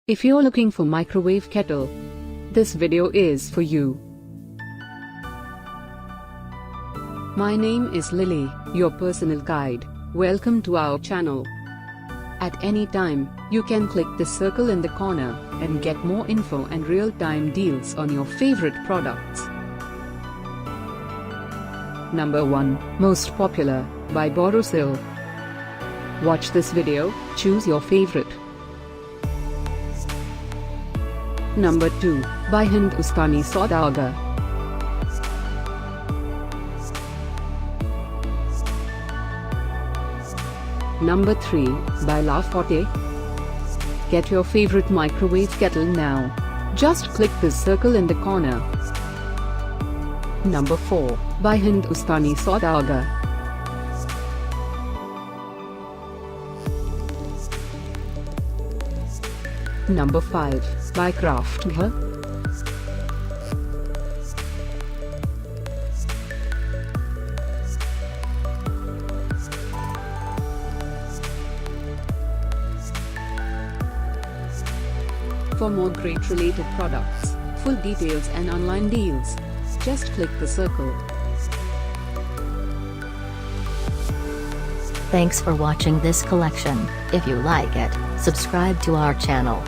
If you're looking for microwave kettle, this video is for you. My name is Lily, your personal guide. Welcome to our channel. At any time, you can click the circle in the corner and get more info and real-time deals on your favorite products. Number 1, Most Popular, by Borosil. Watch this video, choose your favorite. Number 2, by Hindustani Saudagar. Number 3, by Forte. Get your favorite microwave kettle now. Just click the circle in the corner. Number 4, by Hindustani Saudagar. Number 5, by Craftghar. For more great related products, full details and online deals, just click the circle. Thanks for watching this collection. If you like it, subscribe to our channel.